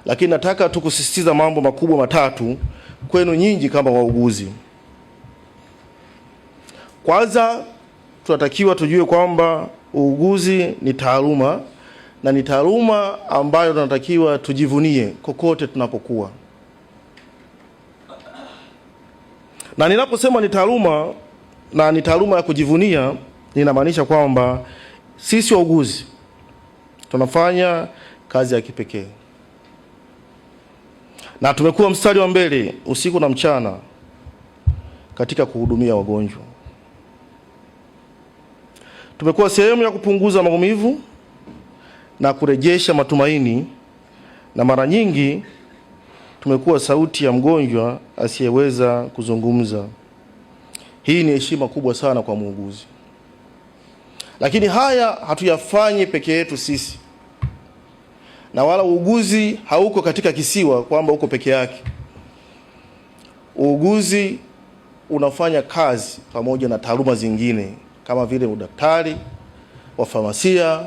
lakini nataka tu kusisitiza mambo makubwa matatu kwenu nyinyi kama wauguzi. Kwanza, tunatakiwa tujue kwamba uuguzi ni taaluma, na ni taaluma ambayo tunatakiwa tujivunie kokote tunapokuwa. Na ninaposema ni taaluma na ni taaluma ya kujivunia, ninamaanisha kwamba sisi wauguzi tunafanya kazi ya kipekee, na tumekuwa mstari wa mbele usiku na mchana katika kuhudumia wagonjwa. Tumekuwa sehemu ya kupunguza maumivu na kurejesha matumaini, na mara nyingi tumekuwa sauti ya mgonjwa asiyeweza kuzungumza. Hii ni heshima kubwa sana kwa muuguzi. Lakini haya hatuyafanyi peke yetu sisi, na wala uuguzi hauko katika kisiwa kwamba uko peke yake. Uuguzi unafanya kazi pamoja na taaluma zingine kama vile udaktari, wafamasia,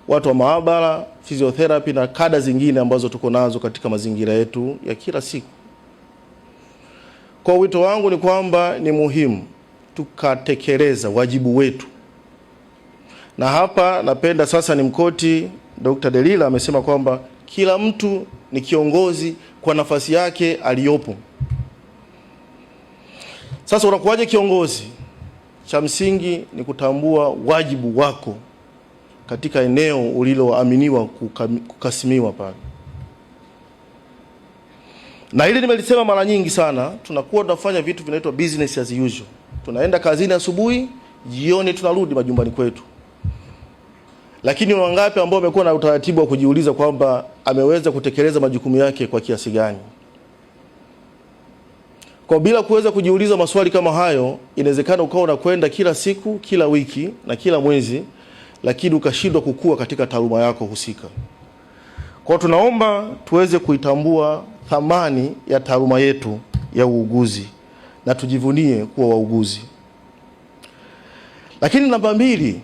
watu wa maabara, physiotherapy na kada zingine ambazo tuko nazo katika mazingira yetu ya kila siku. Kwa wito wangu ni kwamba ni muhimu tukatekeleza wajibu wetu. Na hapa napenda sasa nimkoti Dr. Delila amesema kwamba kila mtu ni kiongozi kwa nafasi yake aliyopo. Sasa unakuwaje kiongozi? Cha msingi ni kutambua wajibu wako katika eneo uliloaminiwa kukasimiwa pale. Na hili nimelisema mara nyingi sana, tunakuwa tunafanya vitu vinaitwa business as usual. Tunaenda kazini asubuhi, jioni tunarudi majumbani kwetu. Lakini wangapi ambao wamekuwa na utaratibu wa kujiuliza kwamba ameweza kutekeleza majukumu yake kwa kiasi gani? Kwa bila kuweza kujiuliza maswali kama hayo, inawezekana ukawa unakwenda kila siku, kila wiki na kila mwezi, lakini ukashindwa kukua katika taaluma yako husika. Kwa tunaomba tuweze kuitambua thamani ya taaluma yetu ya uuguzi na tujivunie kuwa wauguzi. Lakini namba 2,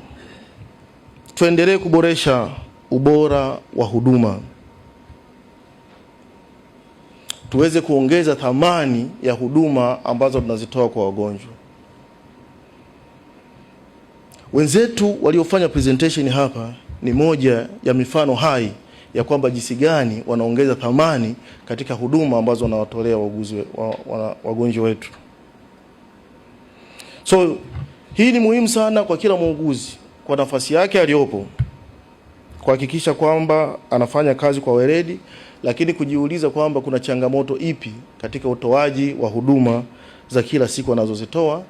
tuendelee kuboresha ubora wa huduma. Tuweze kuongeza thamani ya huduma ambazo tunazitoa kwa wagonjwa. Wenzetu waliofanya presentation hapa ni moja ya mifano hai ya kwamba jinsi gani wanaongeza thamani katika huduma ambazo wanawatolea wagonjwa wetu. So hii ni muhimu sana kwa kila muuguzi kwa nafasi yake aliyopo kuhakikisha kwamba anafanya kazi kwa weledi, lakini kujiuliza kwamba kuna changamoto ipi katika utoaji wa huduma za kila siku anazozitoa,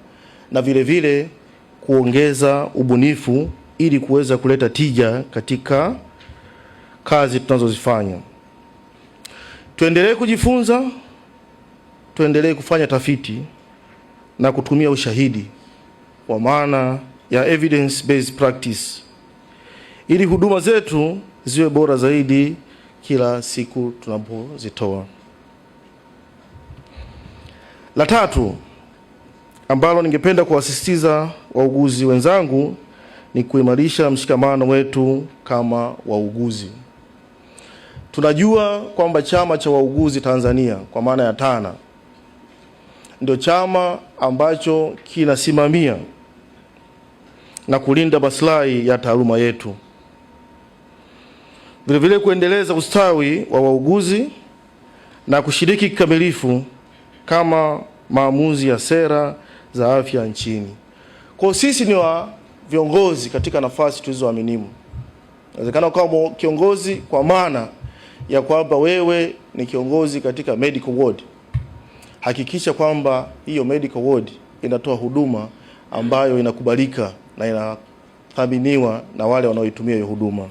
na vile vile kuongeza ubunifu ili kuweza kuleta tija katika kazi tunazozifanya. Tuendelee kujifunza, tuendelee kufanya tafiti na kutumia ushahidi kwa maana ya evidence based practice ili huduma zetu ziwe bora zaidi kila siku tunapozitoa. La 3 ambalo ningependa kuwasisitiza wauguzi wenzangu ni kuimarisha mshikamano wetu kama wauguzi. Tunajua kwamba chama cha wauguzi Tanzania kwa maana ya TANA ndio chama ambacho kinasimamia na kulinda maslahi ya taaluma yetu. Vile vile kuendeleza ustawi wa wauguzi na kushiriki kikamilifu kama maamuzi ya sera za afya nchini. Kwa sisi ni viongozi katika nafasi tulizoaminiwa. Inawezekana kama kiongozi kwa maana ya kwamba wewe ni kiongozi katika medical ward. Hakikisha kwamba hiyo medical ward inatoa huduma ambayo inakubalika na inathaminiwa na wale wanaoitumia hiyo huduma.